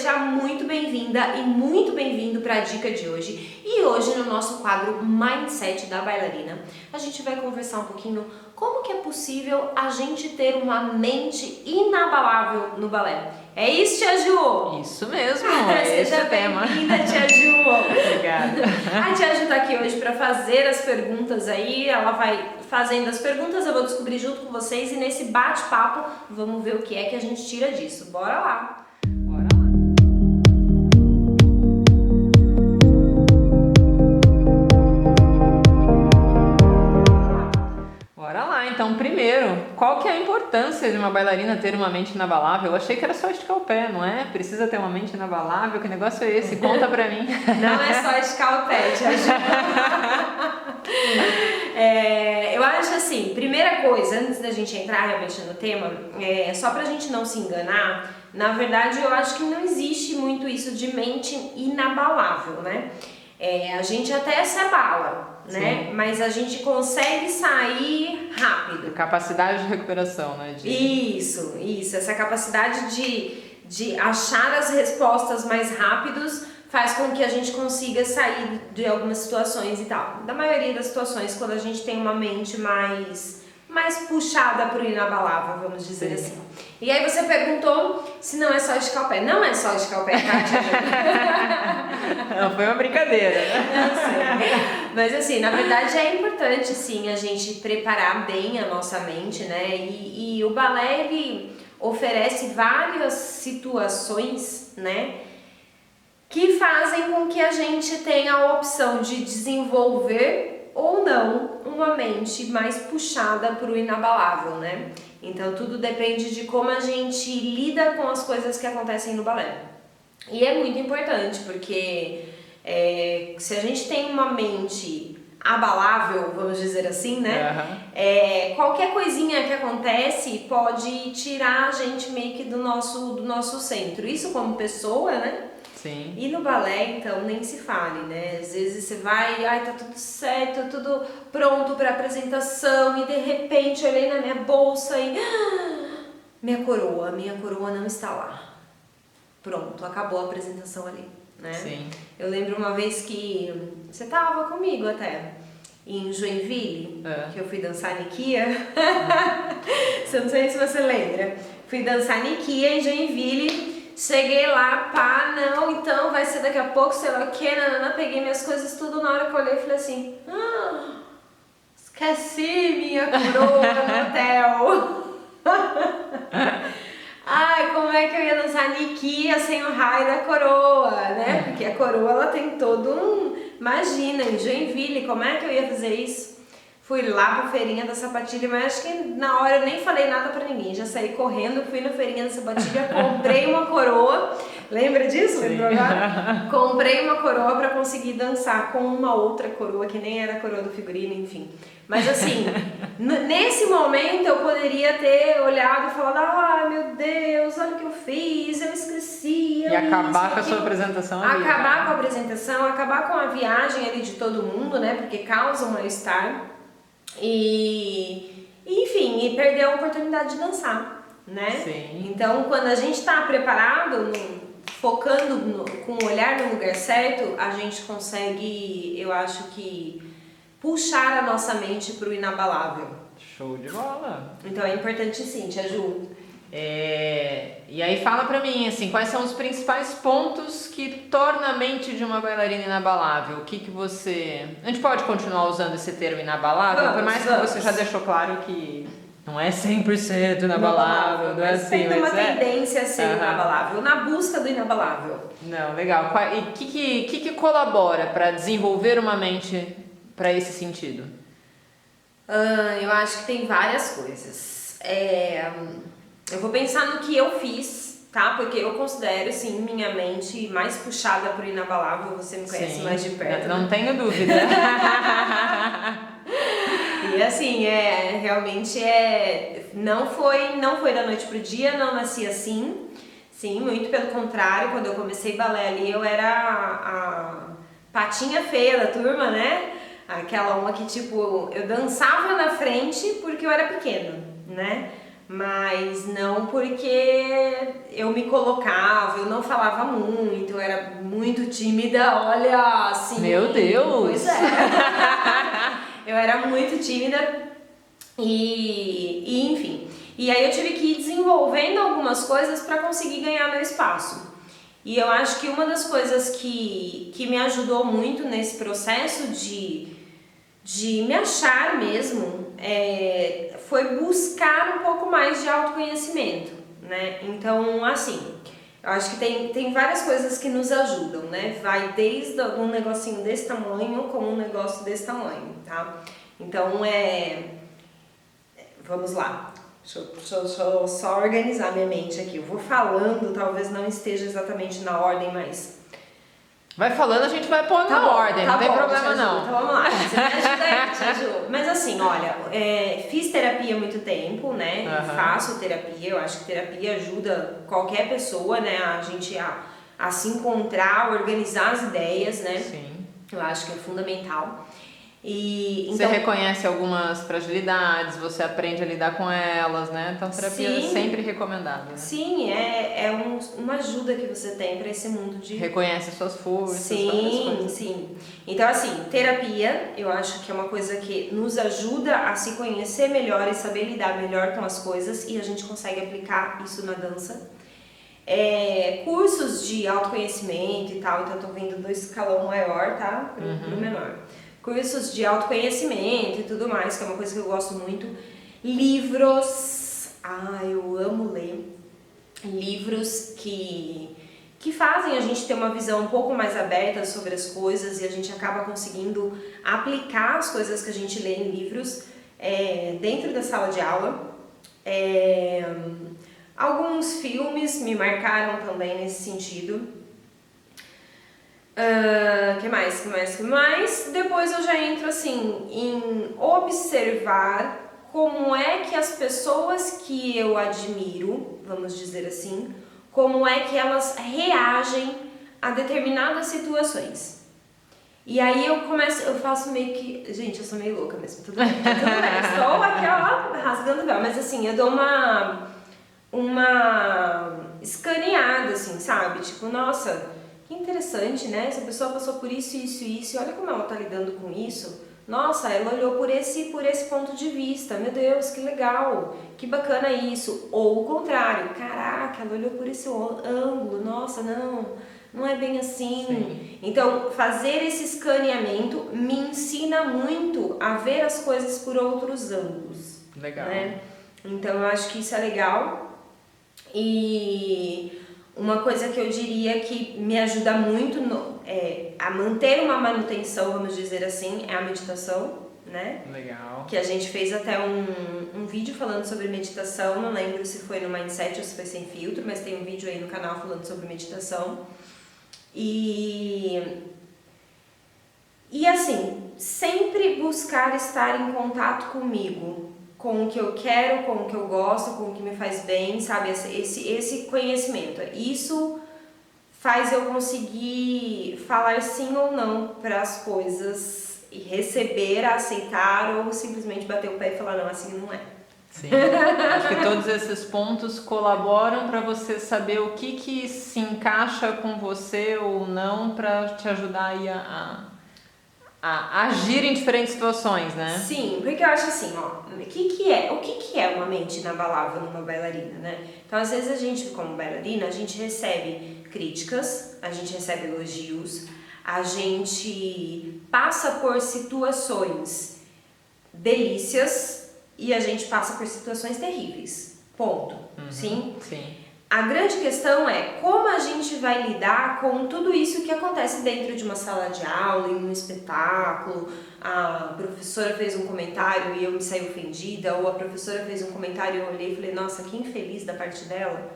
seja muito bem-vinda e muito bem-vindo para a dica de hoje. E hoje no nosso quadro Mindset da Bailarina, a gente vai conversar um pouquinho como que é possível a gente ter uma mente inabalável no balé. É isso, Tia Ju? Isso mesmo, esse é o tema. Seja bem-vinda, Tia Ju. Obrigada. A Tia Ju tá aqui hoje para fazer as perguntas aí, ela vai fazendo as perguntas, eu vou descobrir junto com vocês e nesse bate-papo vamos ver o que é que a gente tira disso. Bora lá! Bora lá. Bora lá, então primeiro, qual que é a importância de uma bailarina ter uma mente inabalável? Eu achei que era só esticar o pé, não é? Precisa ter uma mente inabalável, que negócio é esse? Conta pra mim. Não é só esticar o pé, Tia Ju. Eu acho assim, primeira coisa, antes da gente entrar realmente no tema, só pra gente não se enganar, na verdade eu acho que não existe muito isso de mente inabalável, né? A gente até se abala, né? Sim. Mas a gente consegue sair rápido. Capacidade de recuperação, né? Isso, essa capacidade de achar as respostas mais rápidos faz com que a gente consiga sair de algumas situações e tal. Da maioria das situações, quando a gente tem uma mente mais puxada pro inabalável, vamos dizer assim. E aí você perguntou se não é só esticar o pé. Não é só esticar o pé, tá? Não, foi uma brincadeira, né? Mas assim, na verdade é importante sim a gente preparar bem a nossa mente, né? E o balé, ele oferece várias situações, né? Que fazem com que a gente tenha a opção de desenvolver ou não uma mente mais puxada para o inabalável, né? Então tudo depende de como a gente lida com as coisas que acontecem no balé. E é muito importante porque se a gente tem uma mente abalável, vamos dizer assim, né? Qualquer coisinha que acontece pode tirar a gente meio que do nosso centro. Isso como pessoa, né? Sim. E no balé, então, nem se fale, né? Às vezes você vai, tá tudo certo, tudo pronto pra apresentação e de repente eu olhei na minha bolsa e minha coroa não está lá. Pronto, acabou a apresentação ali, né? Sim. Eu lembro uma vez que você tava comigo até em Joinville, que eu fui dançar Nikia. Não sei se você lembra. Fui dançar Nikia em Joinville. Cheguei lá, não, então vai ser daqui a pouco, sei lá o que, peguei minhas coisas tudo, na hora que eu olhei, falei assim, esqueci minha coroa no hotel. Ai, como é que eu ia dançar Nikia sem o raio da coroa, né? Porque a coroa, ela tem todo imagina, em Joinville, como é que eu ia fazer isso? Fui lá pra feirinha da sapatilha, mas acho que na hora eu nem falei nada pra ninguém. Já saí correndo, fui na feirinha da sapatilha, comprei uma coroa. Lembra disso? Lembrou agora? Comprei uma coroa pra conseguir dançar com uma outra coroa, que nem era a coroa do figurino, enfim. Mas assim, nesse momento eu poderia ter olhado e falado, ai meu Deus, olha o que eu fiz, eu esqueci. E acabar com a sua apresentação ali. Acabar com a apresentação, acabar com a viagem ali de todo mundo, né? Porque causa um mal-estar. Enfim, e perder a oportunidade de dançar, né? Sim. Então, quando a gente está preparado, focando com o olhar no lugar certo, a gente consegue, eu acho que, puxar a nossa mente para o inabalável. Show de bola! Então é importante sim, Tia Ju. E aí fala pra mim, assim, quais são os principais pontos que torna a mente de uma bailarina inabalável? O que você... A gente pode continuar usando esse termo inabalável? Por mais que você já deixou claro que não é 100% inabalável, não é assim, tem uma mas tendência a ser inabalável, na busca do inabalável. Não, legal. E o que colabora para desenvolver uma mente para esse sentido? Eu acho que tem várias coisas. Eu vou pensar no que eu fiz, tá? Porque eu considero, assim, minha mente mais puxada pro inabalável. Você me conhece mais de perto. Não tenho dúvida. E assim, realmente não foi da noite pro dia, não nasci assim. Sim, muito pelo contrário, quando eu comecei balé ali, eu era a patinha feia da turma, né? Aquela uma que, tipo, eu dançava na frente porque eu era pequena, né? Mas não porque eu me colocava, eu não falava muito, eu era muito tímida, olha, assim... Meu Deus! Pois é. Eu era muito tímida e enfim. E aí eu tive que ir desenvolvendo algumas coisas para conseguir ganhar meu espaço. E eu acho que uma das coisas que me ajudou muito nesse processo de me achar mesmo foi buscar um pouco mais de autoconhecimento, né? Então, assim, eu acho que tem várias coisas que nos ajudam, né? Vai desde um negocinho desse tamanho como um negócio desse tamanho, tá? Então, vamos lá. Deixa eu só organizar minha mente aqui. Eu vou falando, talvez não esteja exatamente na ordem, mas... Vai falando, a gente vai pôr na ordem, não tem problema não. Então vamos lá, você me ajuda aí, te ajudo. Mas assim, olha, fiz terapia há muito tempo, né? Faço terapia, eu acho que terapia ajuda qualquer pessoa, né? A gente a se encontrar, organizar as ideias, né? Sim. Eu acho que é fundamental. E, você então, reconhece algumas fragilidades, você aprende a lidar com elas, né? Então terapia é sempre recomendada. Né? Sim, uma ajuda que você tem para esse mundo de... Reconhece suas forças, sim, sim. Então assim, terapia, eu acho que é uma coisa que nos ajuda a se conhecer melhor e saber lidar melhor com as coisas, e a gente consegue aplicar isso na dança. Cursos de autoconhecimento e tal, então eu tô vendo 2 escalão maior, tá? Pro menor. Cursos de autoconhecimento e tudo mais, que é uma coisa que eu gosto muito. Livros, eu amo ler. Livros que fazem a gente ter uma visão um pouco mais aberta sobre as coisas e a gente acaba conseguindo aplicar as coisas que a gente lê em livros dentro da sala de aula. Alguns filmes me marcaram também nesse sentido. Que mais? Depois eu já entro assim em observar como é que as pessoas que eu admiro, vamos dizer assim, como é que elas reagem a determinadas situações. E aí eu faço meio que... Gente, eu sou meio louca mesmo, tudo bem. Estou aqui, ó, rasgando o véu, mas assim, eu dou uma escaneada, assim, sabe? Tipo, nossa... Que interessante, né? Essa pessoa passou por isso, isso e isso, e olha como ela tá lidando com isso. Nossa, ela olhou por esse ponto de vista. Meu Deus, que legal, que bacana isso. Ou o contrário, caraca, ela olhou por esse ângulo. Nossa, não é bem assim. Sim. Então, fazer esse escaneamento me ensina muito a ver as coisas por outros ângulos. Legal. Né? Então, eu acho que isso é legal. E... uma coisa que eu diria que me ajuda muito a manter uma manutenção, vamos dizer assim, é a meditação, né? Legal. Que a gente fez até um vídeo falando sobre meditação, não lembro se foi no Mindset ou se foi sem filtro, mas tem um vídeo aí no canal falando sobre meditação. E assim, sempre buscar estar em contato comigo, com o que eu quero, com o que eu gosto, com o que me faz bem, sabe? Esse conhecimento. Isso faz eu conseguir falar sim ou não para as coisas e receber, aceitar ou simplesmente bater o pé e falar não, assim não é. Sim. Acho que todos esses pontos colaboram para você saber o que se encaixa com você ou não para te ajudar aí a agir em diferentes situações, né? Sim, porque eu acho assim, ó, o que é uma mente inabalável numa bailarina, né? Então, às vezes a gente, como bailarina, a gente recebe críticas, a gente recebe elogios, a gente passa por situações delícias e a gente passa por situações terríveis. Ponto. Sim? Sim. A grande questão é como a gente vai lidar com tudo isso que acontece dentro de uma sala de aula, em um espetáculo. A professora fez um comentário e eu me saí ofendida, ou a professora fez um comentário e eu olhei e falei, nossa, que infeliz da parte dela.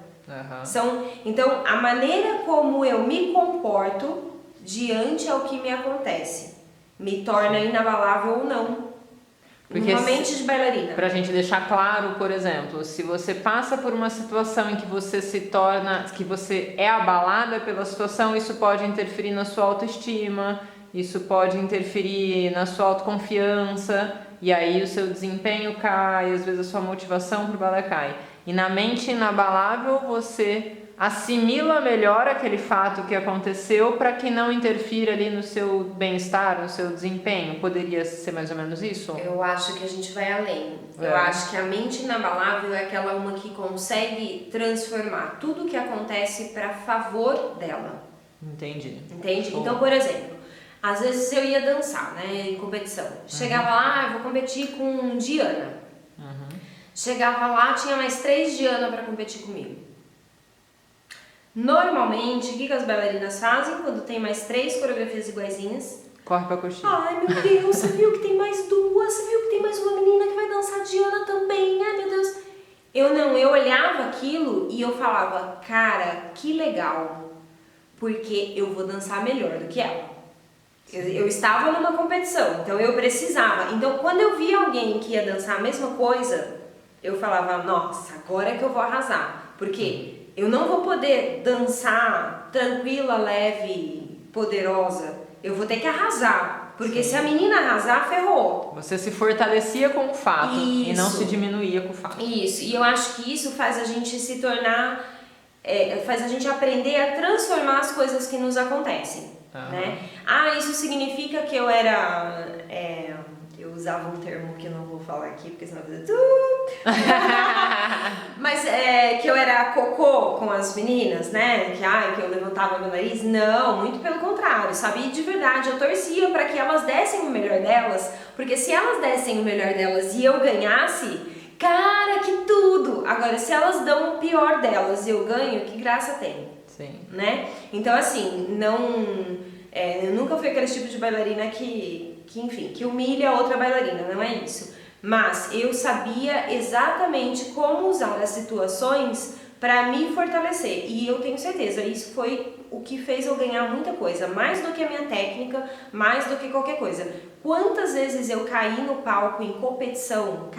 Então, a maneira como eu me comporto diante ao que me acontece me torna inabalável ou não. Porque uma mente de bailarina. Pra gente deixar claro, por exemplo, se você passa por uma situação em que você que você é abalada pela situação, isso pode interferir na sua autoestima, isso pode interferir na sua autoconfiança. e aí o seu desempenho cai, às vezes a sua motivação pro balé cai. E na mente inabalável você assimila melhor aquele fato que aconteceu para que não interfira ali no seu bem-estar, no seu desempenho. Poderia ser mais ou menos isso? Eu acho que a gente vai além. Eu acho que a mente inabalável é aquela uma que consegue transformar tudo que acontece para favor dela. Entendi. Entende? Bom. Então, por exemplo, às vezes eu ia dançar, né, em competição. Chegava lá, vou competir com Diana. Chegava lá, tinha mais 3 Diana para competir comigo. Normalmente, o que as bailarinas fazem quando tem mais 3 coreografias iguaizinhas? Corre pra coxinha. Ai, meu Deus, você viu que tem mais 2? Você viu que tem mais uma menina que vai dançar Diana também? Ai, meu Deus. Eu olhava aquilo e eu falava, cara, que legal, porque eu vou dançar melhor do que ela. Eu estava numa competição, então eu precisava. Então, quando eu via alguém que ia dançar a mesma coisa, eu falava, nossa, agora é que eu vou arrasar. Porque eu não vou poder dançar tranquila, leve, poderosa. Eu vou ter que arrasar. Porque se a menina arrasar, ferrou. Você se fortalecia com o fato e não se diminuía com o fato. Isso. E eu acho que isso faz a gente se tornar... faz a gente aprender a transformar as coisas que nos acontecem. Né? Ah, isso significa que eu era... eu usava um termo que eu não vou falar aqui, porque senão vai dizer... Mas que eu era cocô com as meninas, né? Que eu levantava meu nariz. Não, muito pelo contrário, sabe? E de verdade, eu torcia para que elas dessem o melhor delas, porque se elas dessem o melhor delas e eu ganhasse, cara, que tudo! Agora, se elas dão o pior delas e eu ganho, que graça tem? Sim. Né? Então, assim, eu nunca fui aquele tipo de bailarina que humilha a outra bailarina, não é isso. Mas eu sabia exatamente como usar as situações para me fortalecer. E eu tenho certeza, isso foi o que fez eu ganhar muita coisa. Mais do que a minha técnica, mais do que qualquer coisa. Quantas vezes eu caí no palco em competição,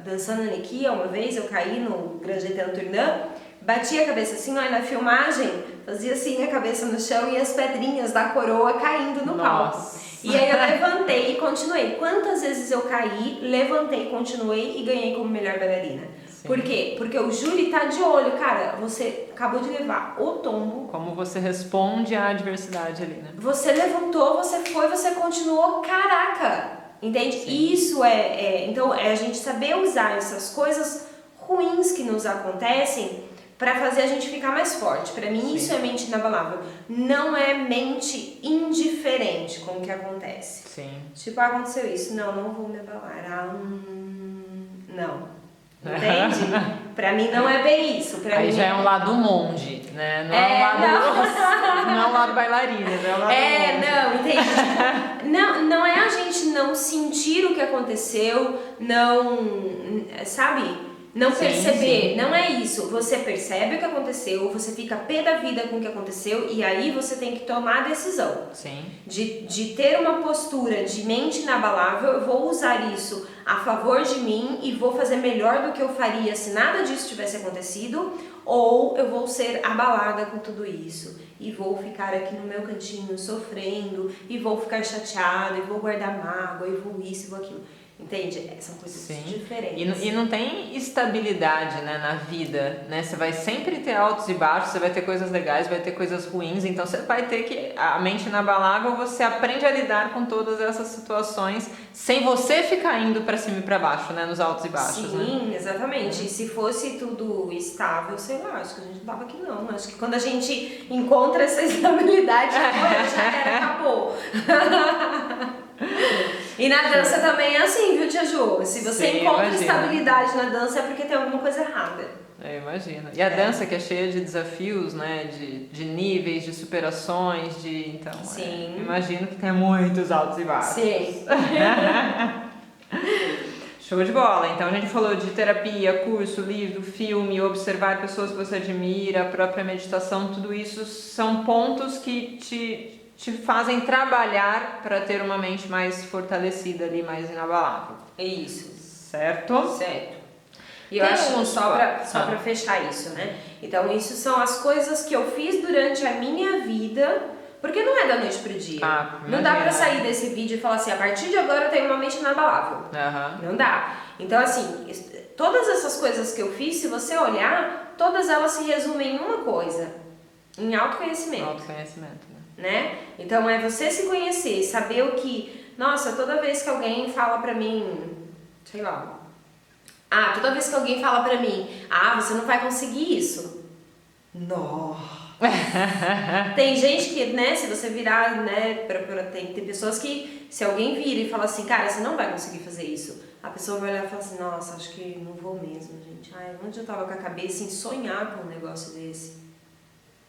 dançando Anikia, uma vez eu caí no Grand Jeté Tournant, bati a cabeça assim, olha, na filmagem, fazia assim a cabeça no chão e as pedrinhas da coroa caindo no palco. E aí eu levantei e continuei. Quantas vezes eu caí, levantei, continuei e ganhei como melhor bailarina. Sim. Por quê? Porque o júri tá de olho, cara, você acabou de levar o tombo. Como você responde à adversidade ali, né? Você levantou, você foi, você continuou, caraca! Entende? Sim. Isso então é a gente saber usar essas coisas ruins que nos acontecem para fazer a gente ficar mais forte. Para mim, sim, isso é mente inabalável. Não é mente indiferente com o que acontece. Sim. Tipo, aconteceu isso. Não vou me abalar. Não. Entende? Pra mim não é bem isso. Aí já é um lado monge, né? Não é um lado bailarina, não é um lado monge. Entende? Não é a gente não sentir o que aconteceu, sabe? Não perceber, sim. Não é isso. Você percebe o que aconteceu, você fica pé da vida com o que aconteceu e aí você tem que tomar a decisão. Sim. De ter uma postura de mente inabalável, eu vou usar isso a favor de mim e vou fazer melhor do que eu faria se nada disso tivesse acontecido, ou eu vou ser abalada com tudo isso e vou ficar aqui no meu cantinho sofrendo e vou ficar chateada e vou guardar mágoa e vou isso e vou aquilo. Entende? São coisas, sim, diferentes. E não tem estabilidade, né, na vida, né? Você vai sempre ter altos e baixos, você vai ter coisas legais, vai ter coisas ruins, então você vai ter que, a mente inabalável, você aprende a lidar com todas essas situações sem você ficar indo pra cima e pra baixo, né, nos altos e baixos. Sim, né? Exatamente. E se fosse tudo estável, sei lá, acho que a gente não tava aqui não. Acho que quando a gente encontra essa estabilidade, já era, acabou. E na dança também é assim, viu, Tia Ju? Se você encontra estabilidade na dança é porque tem alguma coisa errada. Eu imagino. E a dança que é cheia de desafios, né? De níveis, de superações, então. Sim. Imagino que tem muitos altos e baixos. Sim. Show de bola. Então a gente falou de terapia, curso, livro, filme, observar pessoas que você admira, a própria meditação, tudo isso são pontos que te fazem trabalhar para ter uma mente mais fortalecida ali, mais inabalável. Isso. Certo? Certo. E eu acho, só pra fechar isso, né? Então, isso são as coisas que eu fiz durante a minha vida Porque não é da noite pro dia. Não dá imagina. pra sair desse vídeo e falar assim, a partir de agora eu tenho uma mente inabalável. Não dá. Então, assim, todas essas coisas que eu fiz, se você olhar, todas elas se resumem em uma coisa, em autoconhecimento. Autoconhecimento, né? Então, é você se conhecer, saber o que... Nossa, toda vez que alguém fala pra mim, sei lá... toda vez que alguém fala pra mim, você não vai conseguir isso. Nossa! Tem gente que, né, se você virar, né, tem pessoas que, se alguém vira e fala assim, cara, você não vai conseguir fazer isso, a pessoa vai olhar e falar assim, nossa, acho que não vou mesmo, gente. Onde eu tava com a cabeça em sonhar com um negócio desse?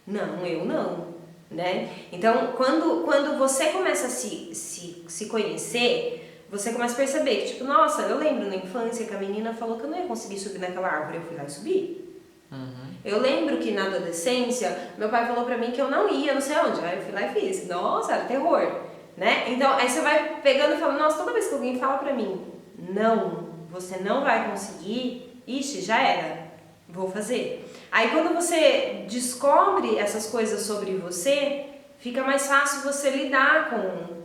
Não, eu não, né? Então, quando você começa a se conhecer, você começa a perceber que, tipo, nossa, eu lembro na infância que a menina falou que eu não ia conseguir subir naquela árvore, eu fui lá e subi. Eu lembro que na adolescência, meu pai falou pra mim que eu não ia, não sei onde. Aí eu fui lá e fiz. Nossa, era terror, né? Então, aí você vai pegando e falando, nossa, toda vez que alguém fala pra mim, não, você não vai conseguir, ixi, já era, vou fazer. Aí quando você descobre essas coisas sobre você, fica mais fácil você lidar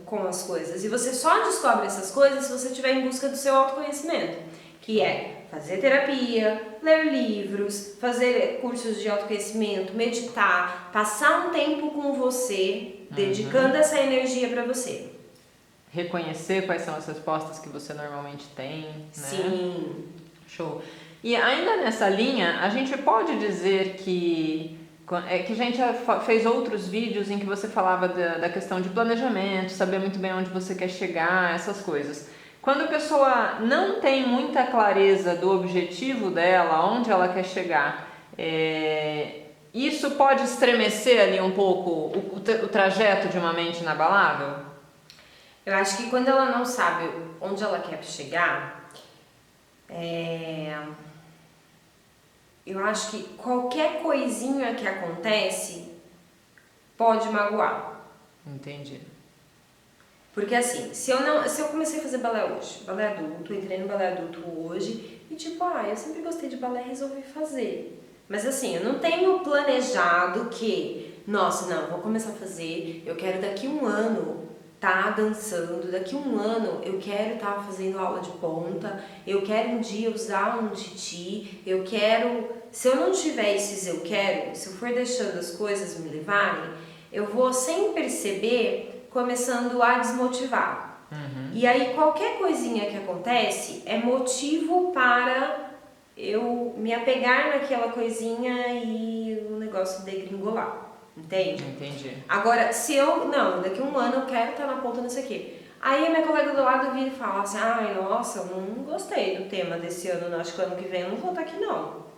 com as coisas. E você só descobre essas coisas se você estiver em busca do seu autoconhecimento, que é fazer terapia, ler livros, fazer cursos de autoconhecimento, meditar, passar um tempo com você, dedicando essa energia para você. Reconhecer quais são as respostas que você normalmente tem, né? Sim. Show. E ainda nessa linha, a gente pode dizer que a gente já fez outros vídeos em que você falava da questão de planejamento, saber muito bem onde você quer chegar, essas coisas. Quando a pessoa não tem muita clareza do objetivo dela, onde ela quer chegar, isso pode estremecer ali um pouco o trajeto de uma mente inabalável? Eu acho que quando ela não sabe onde ela quer chegar, eu acho que qualquer coisinha que acontece pode magoar. Entendi. Porque assim, se eu comecei a fazer balé hoje, balé adulto, entrei no balé adulto hoje e tipo, eu sempre gostei de balé e resolvi fazer. Mas assim, eu não tenho planejado que, nossa, não, vou começar a fazer, eu quero daqui um ano tá dançando, daqui um ano eu quero estar fazendo aula de ponta, eu quero um dia usar um titi, eu quero... Se eu não tiver esses eu quero, se eu for deixando as coisas me levarem, eu vou sem perceber começando a desmotivar. E aí qualquer coisinha que acontece é motivo para eu me apegar naquela coisinha e o negócio degringolar. Entende? Entendi. Agora, se eu... Não, daqui a um ano eu quero estar na ponta nisso aqui. Aí a minha colega do lado vira e fala assim, nossa, eu não gostei do tema desse ano, não, acho que ano que vem eu não vou estar aqui não.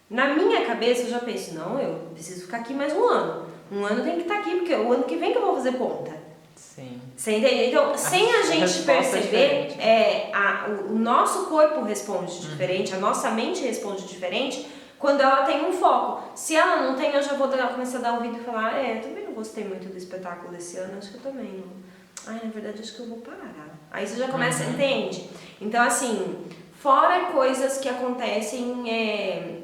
Na minha cabeça eu já penso, não, eu preciso ficar aqui mais um ano. Um ano tem que estar aqui, porque é o ano que vem que eu vou fazer ponta. Sim. Você entende? Então, sem a gente perceber, o nosso corpo responde diferente, a nossa mente responde diferente quando ela tem um foco. Se ela não tem, eu já vou começar a dar ouvido e falar, eu também não gostei muito do espetáculo desse ano, acho que eu também não. Na verdade, acho que eu vou parar. Aí você já começa, entende? Então, assim, fora coisas que acontecem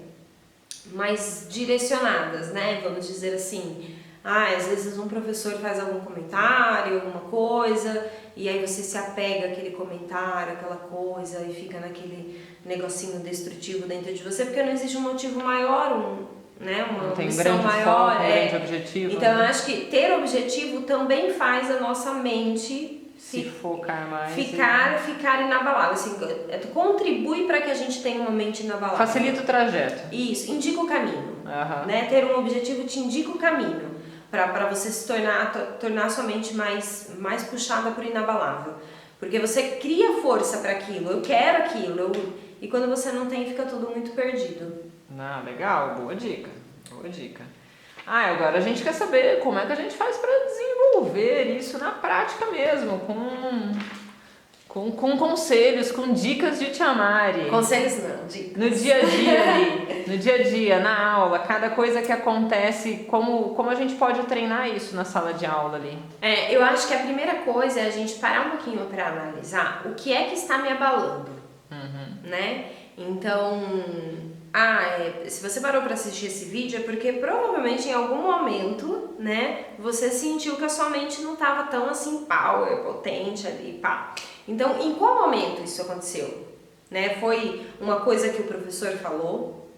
mais direcionadas, né? Vamos dizer assim. Às vezes um professor faz algum comentário, alguma coisa, e aí você se apega àquele comentário, aquela coisa, e fica naquele negocinho destrutivo dentro de você, porque não existe um motivo maior, uma missão maior. Foco, um grande objetivo. Então eu acho que ter objetivo também faz a nossa mente se focar mais. Ficar inabalável. Assim, contribui para que a gente tenha uma mente inabalável. Facilita o trajeto. Isso, indica o caminho. Né? Ter um objetivo te indica o caminho para você se tornar sua mente mais puxada por inabalável. Porque você cria força para aquilo, eu quero aquilo, e quando você não tem, fica tudo muito perdido. Legal, boa dica, boa dica. Agora a gente quer saber como é que a gente faz para desenvolver isso na prática mesmo, com conselhos, com dicas de Tia Mari. Conselhos não, dicas. No dia a dia ali, no dia a dia, na aula, cada coisa que acontece, como a gente pode treinar isso na sala de aula ali? Eu acho que a primeira coisa é a gente parar um pouquinho para analisar o que é que está me abalando, né? Então, Se você parou para assistir esse vídeo é porque provavelmente em algum momento, né, você sentiu que a sua mente não estava tão assim power, potente ali, pá. Então, em qual momento isso aconteceu? Né? Foi uma coisa que o professor falou?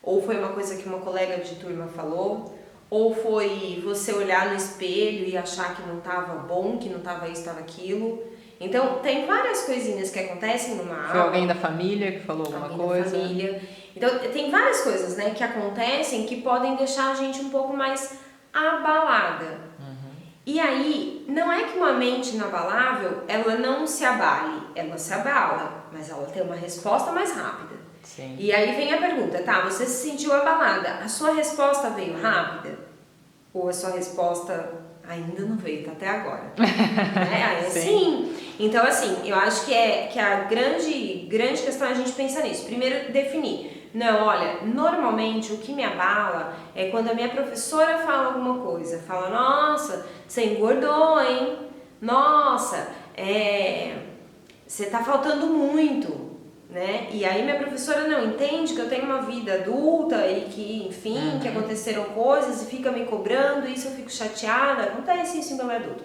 Ou foi uma coisa que uma colega de turma falou? Ou foi você olhar no espelho e achar que não estava bom, que não estava isso, estava aquilo? Então, tem várias coisinhas que acontecem numa aula. Foi alguém da família que falou alguma coisa? Da família. Então, tem várias coisas, né, que acontecem que podem deixar a gente um pouco mais abalada. E aí, não é que uma mente inabalável, ela não se abale, ela se abala, mas ela tem uma resposta mais rápida. Sim. E aí vem a pergunta, tá, você se sentiu abalada, a sua resposta veio rápida? Ou a sua resposta ainda não veio, tá até agora? Sim. Então, assim, eu acho que a grande questão é a gente pensar nisso. Primeiro, definir. Não, olha, normalmente o que me abala é quando a minha professora fala alguma coisa. Fala, nossa, você engordou, hein? Nossa, você tá faltando muito, né? E aí minha professora não entende que eu tenho uma vida adulta e que, enfim, que aconteceram coisas e fica me cobrando, isso eu fico chateada. Acontece isso em meu adulto.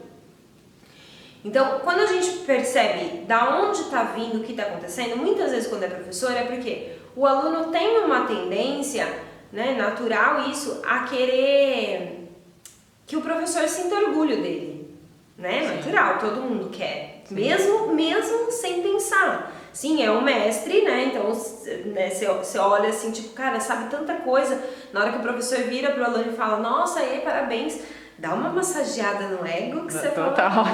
Então, quando a gente percebe da onde está vindo o que está acontecendo, muitas vezes quando é professor é porque o aluno tem uma tendência, né, natural isso, a querer que o professor sinta orgulho dele, né? Sim. Natural, todo mundo quer, mesmo sem pensar. Sim, é um mestre, né? Então, né, você olha assim, tipo, cara, sabe tanta coisa. Na hora que o professor vira pro aluno e fala, nossa, aí, parabéns. Dá uma massageada no ego que você Total. fala.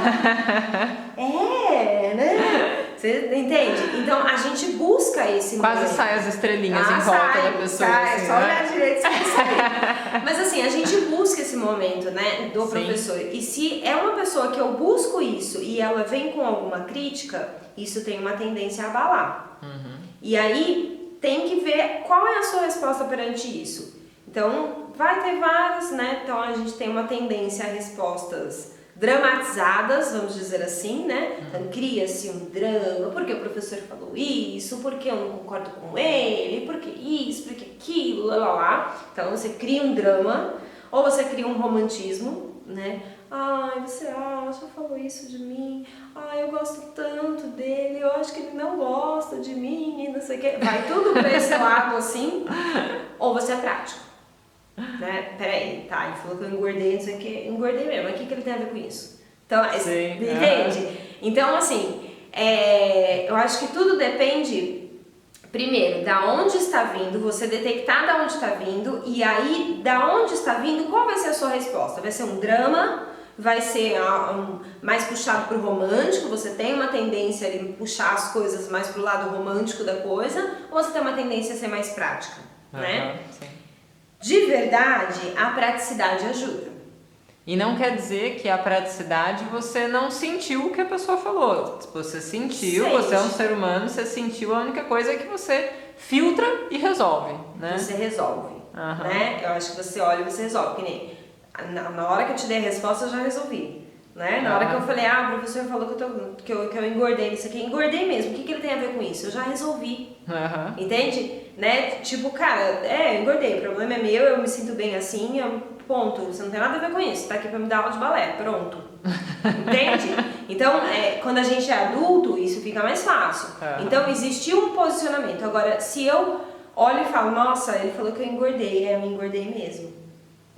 Né? Você entende? Então a gente busca esse Quase momento. sai as estrelinhas em volta da pessoa. Sai, só olhar direito você sai. Mas assim, a gente busca esse momento, né, do professor. E se é uma pessoa que eu busco isso e ela vem com alguma crítica, isso tem uma tendência a abalar. E aí tem que ver qual é a sua resposta perante isso. Então, vai ter várias, né? Então, a gente tem uma tendência a respostas dramatizadas, vamos dizer assim, né? Então, cria-se um drama, porque o professor falou isso, porque eu não concordo com ele, porque isso, porque aquilo, lá. Então, você cria um drama, ou você cria um romantismo, né? Ai, você acha, falou isso de mim, ai, eu gosto tanto dele, eu acho que ele não gosta de mim, não sei o que. Vai tudo pra esse lado, assim, ou você é prático. Né? Peraí, tá, ele falou que eu engordei, não sei o que, engordei mesmo, mas o que ele tem a ver com isso? Então, entende? Então, assim, eu acho que tudo depende, primeiro, da onde está vindo, você detectar da onde está vindo, e aí, da onde está vindo, qual vai ser a sua resposta? Vai ser um drama? Vai ser mais puxado pro romântico, você tem uma tendência a puxar as coisas mais pro lado romântico da coisa, ou você tem uma tendência a ser mais prática, né? Sim. De verdade, a praticidade ajuda. E não quer dizer que a praticidade você não sentiu o que a pessoa falou. Você sentiu, você é um ser humano, você sentiu, a única coisa é que você filtra e resolve, né? Você resolve, né? Eu acho que você olha e você resolve. Que nem na hora que eu te dei a resposta, eu já resolvi. Né? Na hora que eu falei, o professor falou que eu engordei nisso aqui, engordei mesmo, o que ele tem a ver com isso? Eu já resolvi, entende? Né? Tipo, cara, eu engordei, o problema é meu, eu me sinto bem assim, ponto, você não tem nada a ver com isso, tá aqui pra me dar aula de balé, pronto, entende? Então, quando a gente é adulto, isso fica mais fácil. Então, existiu um posicionamento. Agora, se eu olho e falo, nossa, ele falou que eu engordei, eu me engordei mesmo.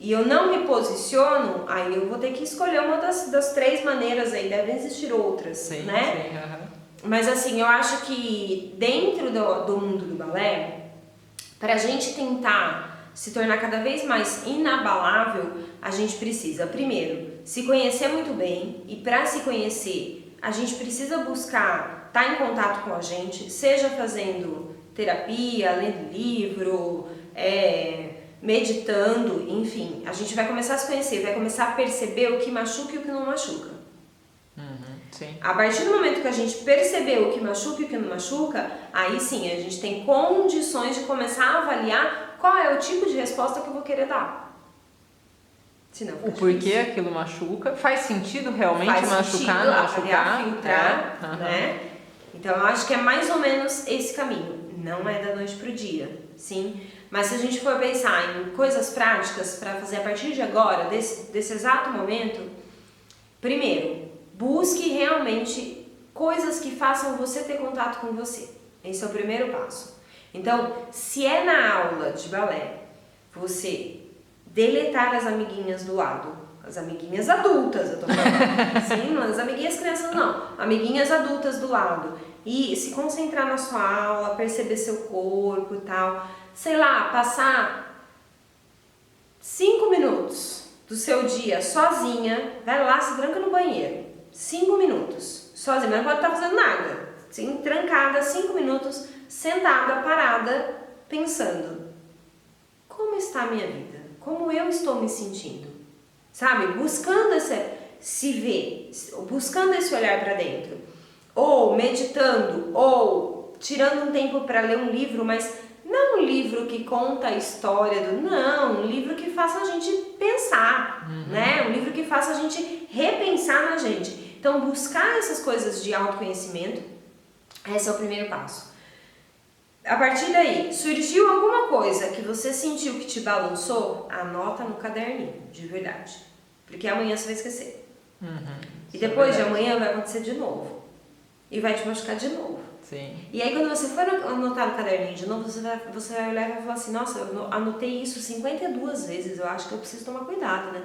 E eu não me posiciono, aí eu vou ter que escolher uma das três maneiras aí, devem existir outras, né? Mas assim, eu acho que dentro do mundo do balé, pra gente tentar se tornar cada vez mais inabalável, a gente precisa, primeiro, se conhecer muito bem, e pra se conhecer, a gente precisa buscar estar em contato com a gente, seja fazendo terapia, lendo livro, meditando, enfim, a gente vai começar a se conhecer, vai começar a perceber o que machuca e o que não machuca. Sim. A partir do momento que a gente perceber o que machuca e o que não machuca, aí sim, a gente tem condições de começar a avaliar qual é o tipo de resposta que eu vou querer dar. Senão, o porquê aquilo machuca, faz sentido realmente machucar, não machucar? Filtrar, né? Então eu acho que é mais ou menos esse caminho. não é da noite pro dia, sim. Mas se a gente for pensar em coisas práticas para fazer a partir de agora, desse exato momento, primeiro, busque realmente coisas que façam você ter contato com você. Esse é o primeiro passo. Então, se é na aula de balé, você deletar as amiguinhas do lado, as amiguinhas adultas, eu tô falando, sim, mas as amiguinhas crianças não, amiguinhas adultas do lado, e se concentrar na sua aula, perceber seu corpo e tal, sei lá, passar 5 minutos do seu dia sozinha, vai lá, se tranca no banheiro, 5 minutos, sozinha, mas não pode estar fazendo nada, assim, trancada, 5 minutos, sentada, parada, pensando, como está a minha vida? Como eu estou me sentindo? Sabe? Buscando se ver, buscando esse olhar para dentro. Ou meditando, ou tirando um tempo para ler um livro, mas não um livro que conta a história não, um livro que faça a gente pensar, né? Um livro que faça a gente repensar na gente. Então, buscar essas coisas de autoconhecimento, esse é o primeiro passo. A partir daí, surgiu alguma coisa que você sentiu que te balançou, anota no caderninho, de verdade. Porque amanhã você vai esquecer. E depois de amanhã vai acontecer de novo. E vai te machucar de novo. Sim. E aí quando você for anotar no caderninho de novo, você vai olhar e vai falar assim, nossa, eu anotei isso 52 vezes, eu acho que eu preciso tomar cuidado, né?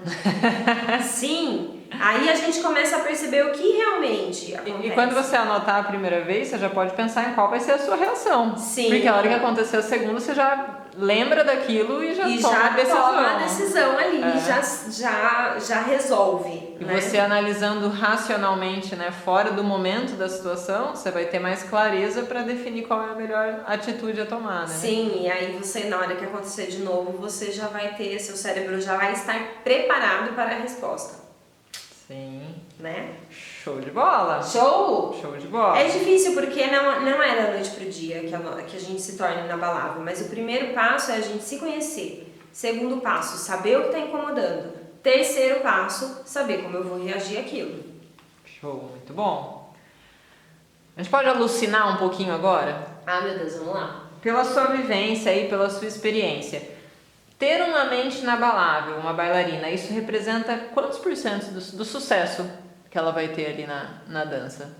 Sim! Aí a gente começa a perceber o que realmente acontece. E quando você anotar a primeira vez, você já pode pensar em qual vai ser a sua reação. Sim. Porque a hora que acontecer a segunda, você já lembra daquilo e já toma a decisão ali, já resolve. E né? você analisando racionalmente, né, fora do momento da situação, você vai ter mais clareza para definir qual é a melhor atitude a tomar, né? Sim, e aí você, na hora que acontecer de novo, você já vai ter, seu cérebro já vai estar preparado para a resposta. Sim. Né? Show de bola! Show! Show de bola! É difícil porque não é da noite pro dia que a gente se torna inabalável, mas o primeiro passo é a gente se conhecer. Segundo passo, saber o que está incomodando. Terceiro passo, saber como eu vou reagir àquilo. Show, muito bom. A gente pode alucinar um pouquinho agora? Ah, meu Deus, vamos lá. Pela sua vivência e pela sua experiência, ter uma mente inabalável, uma bailarina, isso representa quantos por cento do sucesso que ela vai ter ali na dança?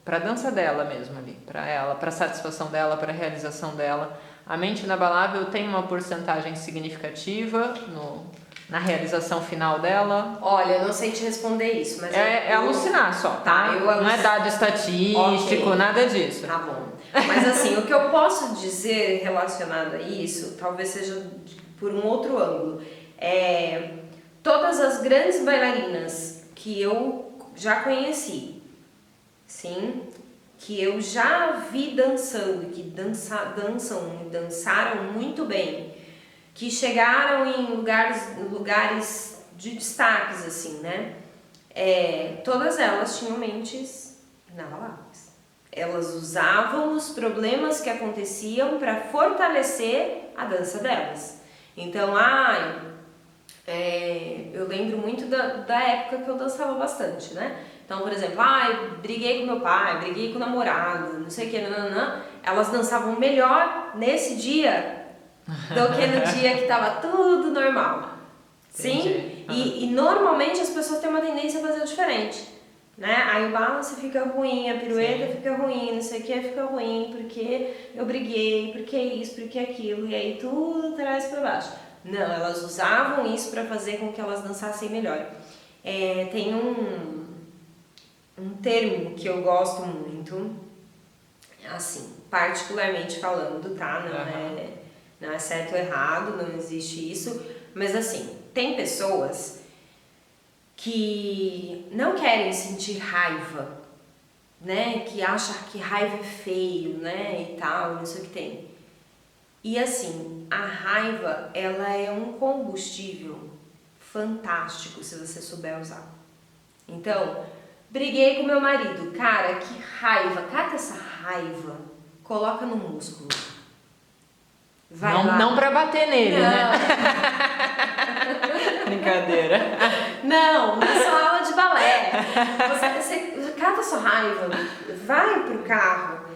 Para a dança dela mesmo ali, para ela, para a satisfação dela, para a realização dela. A mente inabalável tem uma porcentagem significativa na realização final dela? Olha, eu não sei te responder isso, mas... É alucinar só, tá? Não é dado estatístico, okay. Nada disso. Tá bom. Mas assim, o que eu posso dizer relacionado a isso, talvez seja por um outro ângulo. Todas as grandes bailarinas que eu já conheci, sim, que eu já vi dançando, que dançam e dançaram muito bem, que chegaram em lugares de destaques, assim, né? Todas elas tinham mentes inabaláveis. Elas usavam os problemas que aconteciam para fortalecer a dança delas. Então, eu lembro muito da época que eu dançava bastante, né? Então, por exemplo, briguei com meu pai, briguei com o namorado, não sei o que, elas dançavam melhor nesse dia do que no dia que tava tudo normal. Sim? E normalmente as pessoas têm uma tendência a fazer diferente, né? Aí o balance fica ruim, a pirueta fica ruim, não sei o que fica ruim, porque eu briguei, porque isso, porque aquilo, e aí tudo traz pra baixo. Não, elas usavam isso pra fazer com que elas dançassem melhor. Tem um termo que eu gosto muito, assim, particularmente falando, tá? Não é certo ou errado, não existe isso, mas assim, tem pessoas que não querem sentir raiva, né? Que acham que raiva é feio, né? E tal, não sei o que tem. E assim, a raiva, ela é um combustível fantástico se você souber usar. Então, briguei com meu marido. Cara, que raiva. Cata essa raiva, coloca no músculo. Vai lá. Não pra bater nele, né? Brincadeira. Não, na sua aula de balé. Você cata sua raiva, vai pro carro,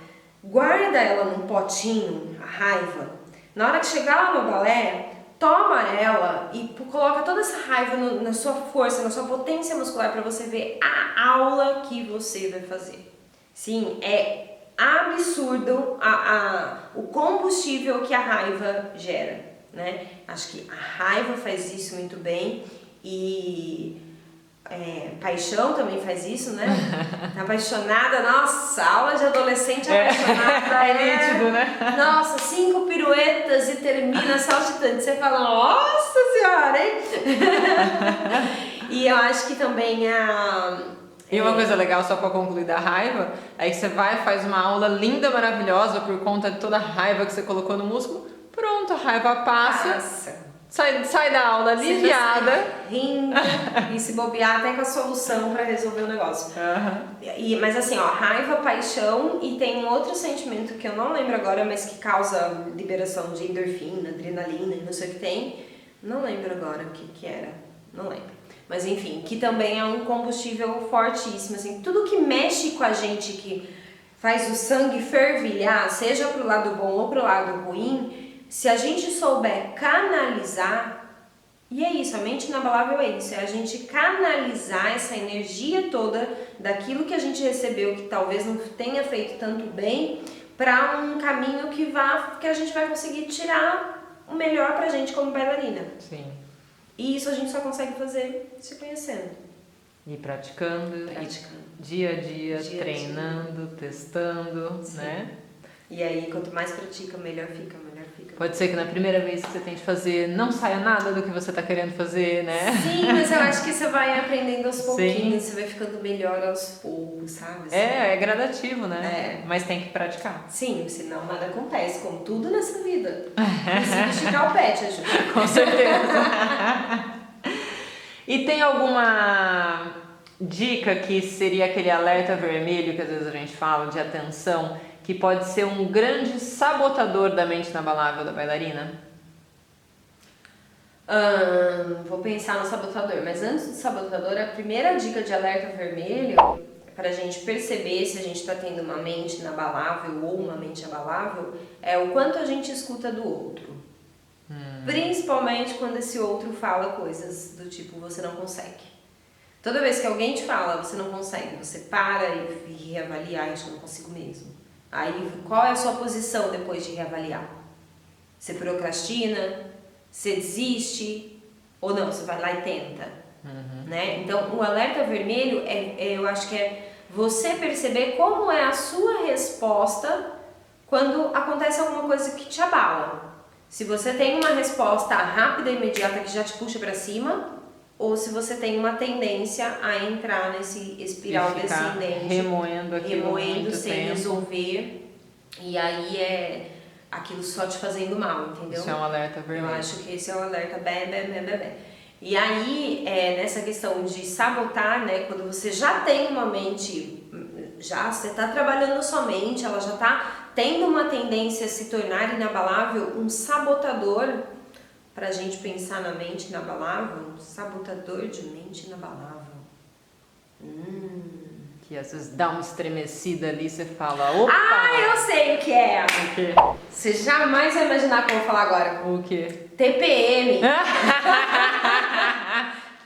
guarda ela num potinho, a raiva. Na hora que chegar lá no balé, toma ela e coloca toda essa raiva na sua força, na sua potência muscular para você ver a aula que você vai fazer. Sim, é absurdo o combustível que a raiva gera, né? Acho que a raiva faz isso muito bem e paixão também faz isso, né? Tá apaixonada, nossa, aula de adolescente apaixonada é nítido, né? Nossa, 5 piruetas e termina saltitante. Você fala, nossa senhora, hein? E eu acho que também E uma coisa legal, só pra concluir da raiva, aí que você vai e faz uma aula linda, maravilhosa, por conta de toda a raiva que você colocou no músculo, pronto, a raiva passa. Sai da aula aliviada. Rindo e se bobear até com a solução pra resolver o negócio. Mas assim, ó, raiva, paixão e tem um outro sentimento que eu não lembro agora, mas que causa liberação de endorfina, adrenalina e não sei o que tem. Não lembro agora o que era, não lembro. Mas enfim, que também é um combustível fortíssimo, assim, tudo que mexe com a gente, que faz o sangue fervilhar, seja pro lado bom ou pro lado ruim, se a gente souber canalizar, e é isso, a mente inabalável é isso, é a gente canalizar essa energia toda daquilo que a gente recebeu, que talvez não tenha feito tanto bem, para um caminho que a gente vai conseguir tirar o melhor pra gente como bailarina. Sim. E isso a gente só consegue fazer se conhecendo. E praticando. Dia a dia, treinando, testando, Sim. né? E aí, quanto mais pratica, melhor fica. Pode ser que na primeira vez que você tente fazer, não saia nada do que você tá querendo fazer, né? Sim, mas eu acho que você vai aprendendo aos pouquinhos, você vai ficando melhor aos poucos, sabe? Assim. É gradativo, né? Mas tem que praticar. Sim, senão nada acontece, como tudo nessa vida. Inclusive esticar o pé, te ajuda. Com certeza. E tem alguma dica que seria aquele alerta vermelho que às vezes a gente fala de atenção, que pode ser um grande sabotador da mente inabalável da bailarina? Vou pensar no sabotador, mas antes do sabotador, a primeira dica de alerta vermelho, para a gente perceber se a gente está tendo uma mente inabalável ou uma mente abalável, é o quanto a gente escuta do outro. Principalmente quando esse outro fala coisas do tipo, você não consegue. Toda vez que alguém te fala, você não consegue, você para e reavalia, acho que eu não consigo mesmo. Aí, qual é a sua posição depois de reavaliar? Você procrastina? Você desiste? Ou não, você vai lá e tenta? Né? Então, o alerta vermelho, eu acho que é você perceber como é a sua resposta quando acontece alguma coisa que te abala. Se você tem uma resposta rápida e imediata que já te puxa para cima, ou se você tem uma tendência a entrar nesse espiral descendente, remoendo sem resolver, e aí aquilo só te fazendo mal, entendeu? Isso é um alerta vermelho. Eu acho que esse é o alerta bem. E aí, nessa questão de sabotar, né, quando você já tem uma mente, você está trabalhando sua mente, ela já está tendo uma tendência a se tornar inabalável, um sabotador, pra gente pensar na mente inabalável, um sabotador de mente inabalável. Que às vezes dá uma estremecida ali, você fala, opa! Ah, eu sei o que é! O quê? Você jamais vai imaginar o que eu vou falar agora. O quê? TPM.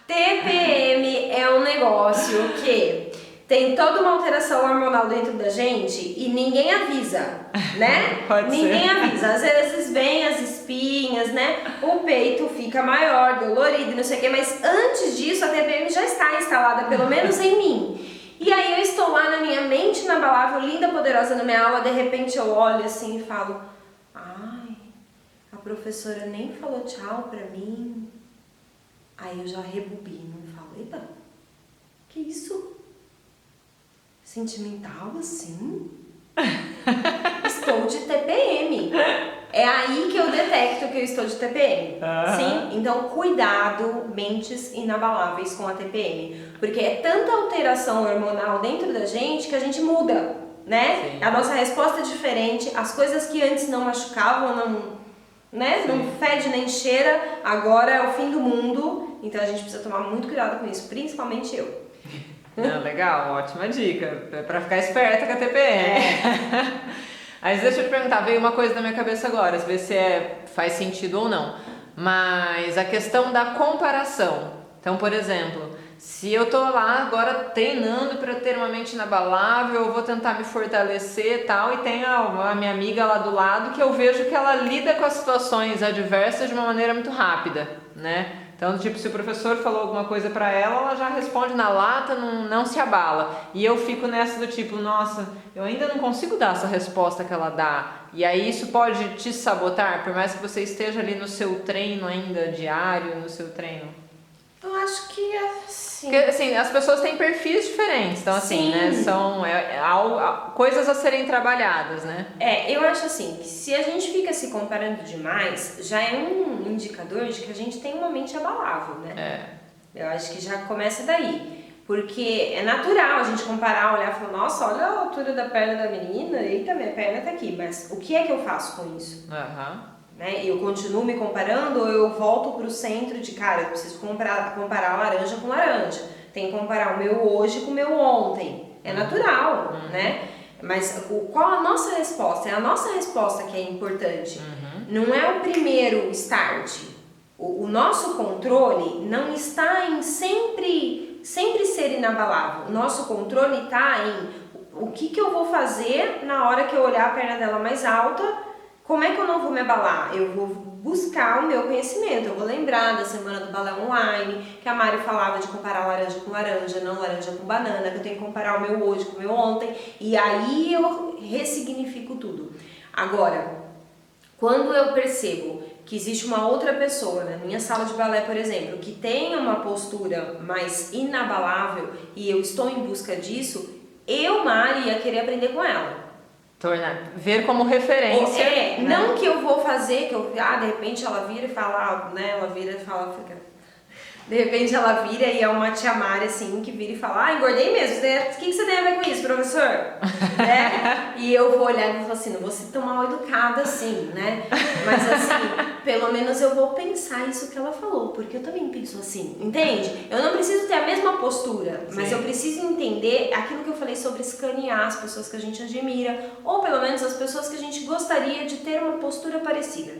TPM é um negócio que tem toda uma alteração hormonal dentro da gente e ninguém avisa, né? Ninguém avisa. Às vezes vem as espinhas, né? O peito fica maior, dolorido, não sei o quê, mas antes disso a TPM já está instalada, pelo menos em mim. E aí eu estou lá na minha mente inabalável, linda, poderosa na minha aula, de repente eu olho assim e falo, ai, a professora nem falou tchau pra mim. Aí eu já rebobino e falo, eita, que isso? Sentimental assim? Estou de TPM. É aí que eu detecto que eu estou de TPM. Sim? Então, cuidado, mentes inabaláveis com a TPM. Porque é tanta alteração hormonal dentro da gente que a gente muda, né? Sim. A nossa resposta é diferente. As coisas que antes não machucavam, não fede nem cheira, agora é o fim do mundo. Então, a gente precisa tomar muito cuidado com isso, principalmente eu. Legal, ótima dica. Pra ficar esperta com a TPM. Mas deixa eu te perguntar, veio uma coisa na minha cabeça agora, ver se faz sentido ou não. Mas a questão da comparação. Então, por exemplo, se eu tô lá agora treinando para ter uma mente inabalável, eu vou tentar me fortalecer e tal, e tem a minha amiga lá do lado que eu vejo que ela lida com as situações adversas de uma maneira muito rápida, né? Então, tipo, se o professor falou alguma coisa pra ela, ela já responde na lata, não se abala. E eu fico nessa do tipo, nossa, eu ainda não consigo dar essa resposta que ela dá. E aí isso pode te sabotar, por mais que você esteja ali no seu treino ainda diário, no seu treino. Eu acho que assim. Porque, assim, as pessoas têm perfis diferentes, então assim, né, são coisas a serem trabalhadas, né? Eu acho assim, que se a gente fica se comparando demais, já é um indicador de que a gente tem uma mente abalável, né? Eu acho que já começa daí. Porque é natural a gente comparar, olhar e falar, nossa, olha a altura da perna da menina, eita, minha perna tá aqui, mas o que é que eu faço com isso? Né? Eu continuo me comparando ou eu volto pro centro de, cara, eu preciso comparar laranja com laranja. Tem que comparar o meu hoje com o meu ontem. É natural, né? Mas qual a nossa resposta? É a nossa resposta que é importante. Não é o primeiro start. O nosso controle não está em sempre ser inabalável. O nosso controle está em o que eu vou fazer na hora que eu olhar a perna dela mais alta. Como é que eu não vou me abalar? Eu vou buscar o meu conhecimento, eu vou lembrar da semana do balé online, que a Mari falava de comparar laranja com laranja, não laranja com banana, que eu tenho que comparar o meu hoje com o meu ontem, e aí eu ressignifico tudo. Agora, quando eu percebo que existe uma outra pessoa na minha sala de balé, por exemplo, que tem uma postura mais inabalável e eu estou em busca disso, eu, Mari, ia querer aprender com ela. Ver como referência. Né? Não que eu vou fazer, que eu, de repente ela vira e fala, né? Ela vira e fala, de repente ela vira e é uma tia Mari assim, que vira e fala, engordei mesmo, o que você tem a ver com isso, professor? Né? E eu vou olhar e vou falar assim, não vou ser tão mal educada assim, né? Mas assim, pelo menos eu vou pensar isso que ela falou, porque eu também penso assim, entende? Eu não preciso ter a mesma postura, mas eu preciso entender aquilo que eu falei sobre escanear as pessoas que a gente admira, ou pelo menos as pessoas que a gente gostaria de ter uma postura parecida.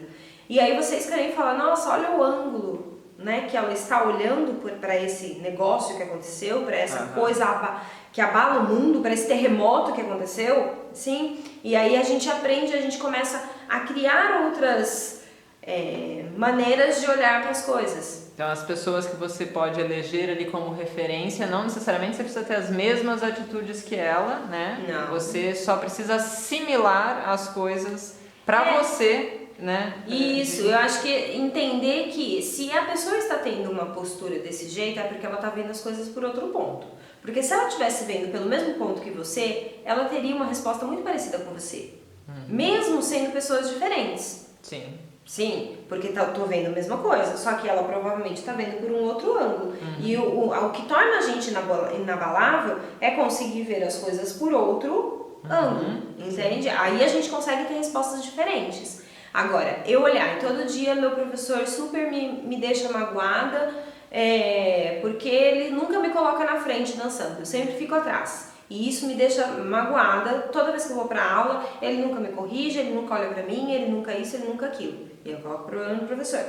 E aí você escaneia e fala, nossa, olha o ângulo, né, que ela está olhando para esse negócio que aconteceu, para essa coisa que abala o mundo, para esse terremoto que aconteceu, sim, e aí a gente aprende, a gente começa a criar outras maneiras de olhar para as coisas. Então as pessoas que você pode eleger ali como referência, não necessariamente você precisa ter as mesmas atitudes que ela, né? Não. Você só precisa assimilar as coisas para você, né? Isso, eu acho que entender que se a pessoa está tendo uma postura desse jeito é porque ela está vendo as coisas por outro ponto. Porque se ela estivesse vendo pelo mesmo ponto que você, ela teria uma resposta muito parecida com você. Mesmo sendo pessoas diferentes. Sim, porque tô vendo a mesma coisa, só que ela provavelmente está vendo por um outro ângulo. E o que torna a gente inabalável é conseguir ver as coisas por outro ângulo, entende? Aí a gente consegue ter respostas diferentes. Agora, eu olhar e todo dia meu professor super me deixa magoada, porque ele nunca me coloca na frente dançando, eu sempre fico atrás. E isso me deixa magoada toda vez que eu vou pra aula, ele nunca me corrige, ele nunca olha pra mim, ele nunca isso, ele nunca aquilo. E eu coloco o problema no professor.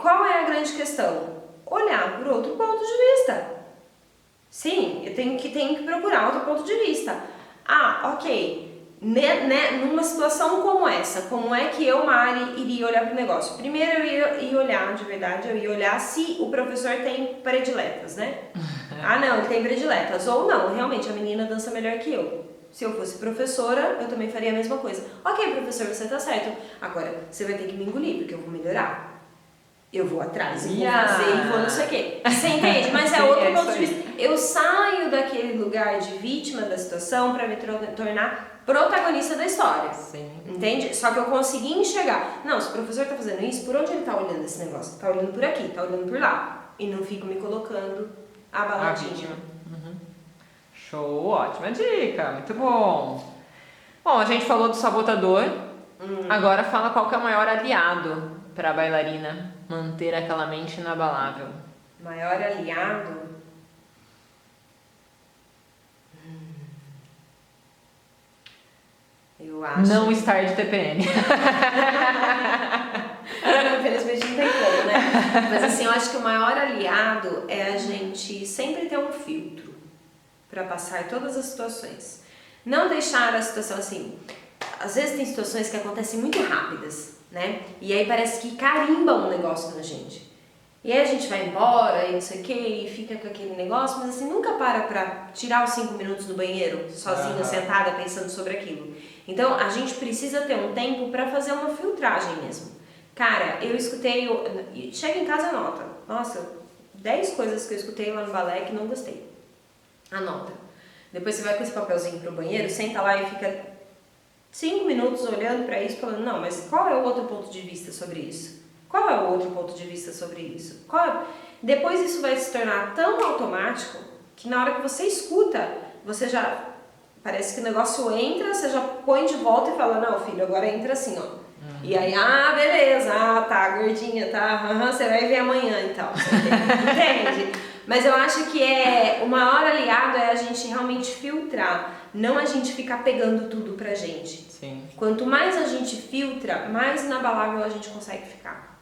Qual é a grande questão? Olhar por outro ponto de vista. Sim, eu tenho que procurar outro ponto de vista. Ok. Numa situação como essa, como é que eu, Mari, iria olhar para o negócio? Primeiro eu ia olhar, de verdade, eu ia olhar se o professor tem prediletas, né? Não, ele tem prediletas. Ou não, realmente, a menina dança melhor que eu. Se eu fosse professora, eu também faria a mesma coisa. Ok, professor, você tá certo. Agora, você vai ter que me engolir, porque eu vou melhorar. Eu vou atrás, e vou fazer, e vou não sei o quê. Você entende? Mas é outro ponto de vista. Eu saio daquele lugar de vítima da situação para me tornar protagonista da história. Entende? Só que eu consegui enxergar. Não, se o professor tá fazendo isso, por onde ele tá olhando esse negócio? Tá olhando por aqui, tá olhando por lá. E não fico me colocando abaladinha. Show, ótima dica, muito bom. Bom, a gente falou do sabotador. Agora fala qual que é o maior aliado para a bailarina manter aquela mente inabalável. Maior aliado? Eu acho. Não estar de TPM. Não, infelizmente não tem como, né? Mas assim, eu acho que o maior aliado é a gente sempre ter um filtro para passar todas as situações. Não deixar a situação assim. Às vezes tem situações que acontecem muito rápidas, né? E aí parece que carimbam um negócio na gente. E aí a gente vai embora e não sei o que, e fica com aquele negócio, mas assim, nunca pra tirar os 5 minutos no banheiro, sozinha, sentada, pensando sobre aquilo. Então, a gente precisa ter um tempo pra fazer uma filtragem mesmo. Cara, eu escutei, chega em casa, anota. Nossa, 10 coisas que eu escutei lá no balé que não gostei. Anota. Depois você vai com esse papelzinho pro banheiro, senta lá e fica 5 minutos olhando pra isso, falando, não, mas qual é o outro ponto de vista sobre isso? Qual é o outro ponto de vista sobre isso? Depois isso vai se tornar tão automático que na hora que você escuta, você já... Parece que o negócio entra, você já põe de volta e fala, não, filho, agora entra assim, ó. E aí, beleza, tá, gordinha, tá, você vai ver amanhã e tal. Entende? Mas eu acho que o maior aliado é a gente realmente filtrar, não a gente ficar pegando tudo pra gente. Sim. Quanto mais a gente filtra, mais inabalável a gente consegue ficar.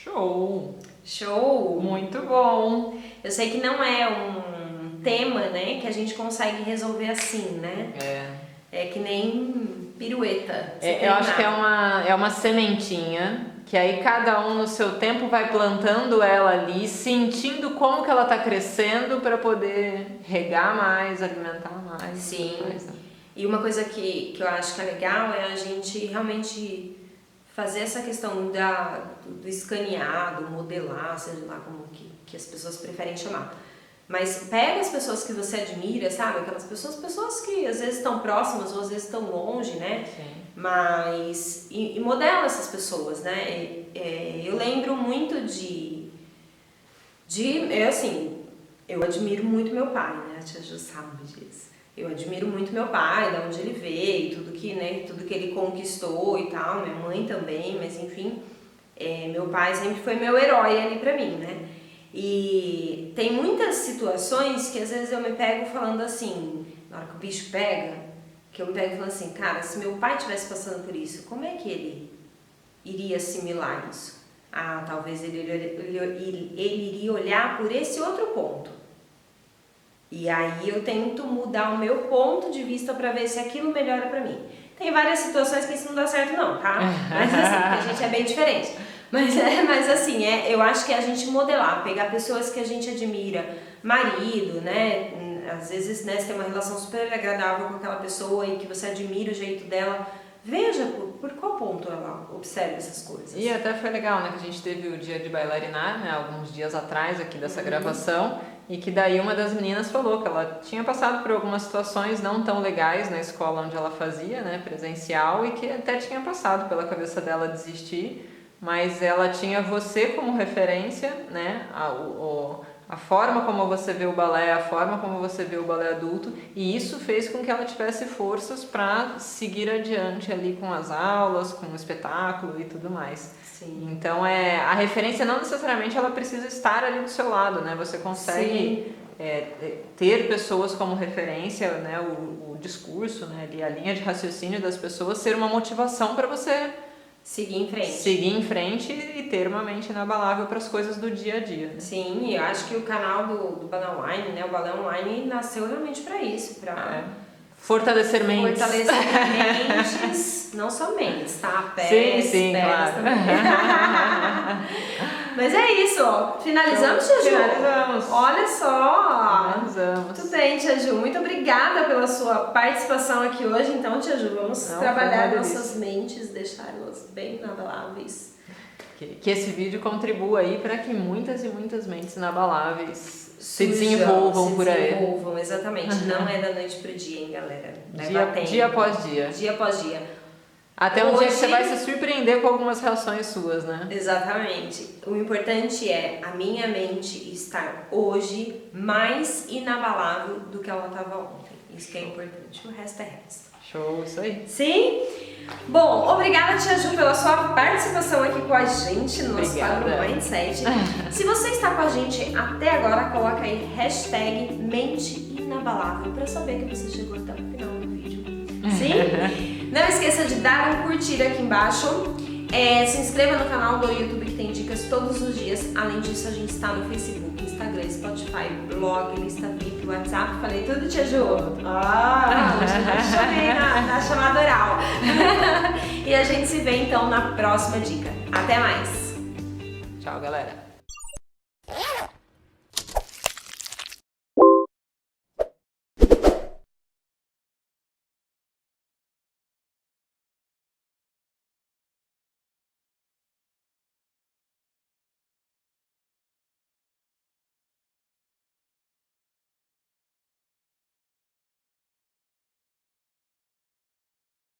Show! Show! Muito bom! Eu sei que não é um tema, né, que a gente consegue resolver assim, né? É que nem pirueta. Eu acho que é uma sementinha que aí cada um no seu tempo vai plantando ela ali, sentindo como que ela tá crescendo para poder regar mais, alimentar mais. Sim. Mais, né? E uma coisa que eu acho que é legal é a gente realmente fazer essa questão do escanear, do modelar, seja lá como que as pessoas preferem chamar. Mas pega as pessoas que você admira, sabe? Aquelas pessoas que às vezes estão próximas ou às vezes estão longe, né? Sim. Mas... E modela essas pessoas, né? Eu lembro muito eu admiro muito meu pai, né? A tia Ju sabe disso. Eu admiro muito meu pai, de onde ele veio, tudo que ele conquistou e tal. Minha mãe também, mas enfim. Meu pai sempre foi meu herói ali pra mim, né? E tem muitas situações que às vezes eu me pego falando assim, na hora que o bicho pega, que eu me pego falando assim, cara, se meu pai estivesse passando por isso, como é que ele iria assimilar isso? Talvez ele iria olhar por esse outro ponto. E aí eu tento mudar o meu ponto de vista para ver se aquilo melhora para mim. Tem várias situações que isso não dá certo não, tá? Mas assim, a gente é bem diferente. Mas assim, eu acho que é a gente modelar, pegar pessoas que a gente admira, marido, né? Às vezes, né, você tem uma relação super agradável com aquela pessoa e que você admira o jeito dela. Veja por qual ponto ela observa essas coisas. E até foi legal, né, que a gente teve o dia de bailarinar, né, alguns dias atrás aqui dessa gravação, e que daí uma das meninas falou que ela tinha passado por algumas situações não tão legais na escola onde ela fazia, né, presencial, e que até tinha passado pela cabeça dela desistir, mas ela tinha você como referência, né, a forma como você vê o balé, a forma como você vê o balé adulto, e isso fez com que ela tivesse forças para seguir adiante ali com as aulas, com o espetáculo e tudo mais. Sim. Então a referência não necessariamente ela precisa estar ali do seu lado, né? Você consegue ter pessoas como referência, né? O discurso, né? Ali, a linha de raciocínio das pessoas ser uma motivação para você seguir em frente e ter uma mente inabalável para as coisas do dia a dia. Né? Sim, eu acho que o canal do Balé Online, né, o Balé Online nasceu realmente para isso, para fortalecer mentes. Fortalecer mentes, não só mentes, tá? Pés, sim, pernas claro. também. Mas é isso, ó. Finalizamos, Tia Ju? Finalizamos. Olha só. Finalizamos. Tudo bem, Tia Ju. Muito obrigada pela sua participação aqui hoje. Então, Tia Ju, vamos trabalhar nossas mentes, deixá-las bem inabaláveis. Que esse vídeo contribua aí para que muitas e muitas mentes inabaláveis se desenvolvam por aí. Exatamente. Não é da noite pro dia, hein, galera? Dia após dia. Dia após dia. Até um dia que você vai se surpreender com algumas reações suas, né? Exatamente. O importante é a minha mente estar hoje mais inabalável do que ela estava ontem. Isso que é importante. O resto é resto. Show, isso aí. Sim? Bom, obrigada, Tia Ju, pela sua participação aqui com a gente no nosso quadro Mindset. Se você está com a gente até agora, coloca aí #mente inabalável para saber que você chegou até o final do vídeo. Sim? Não esqueça de dar um curtir aqui embaixo. Se inscreva no canal do YouTube que tem dicas todos os dias. Além disso, a gente está no Facebook, Instagram, Spotify, blog, lista VIP, WhatsApp. Falei tudo, Tia Ju? Hoje eu chamei na chamada oral. E a gente se vê então na próxima dica. Até mais! Tchau, galera!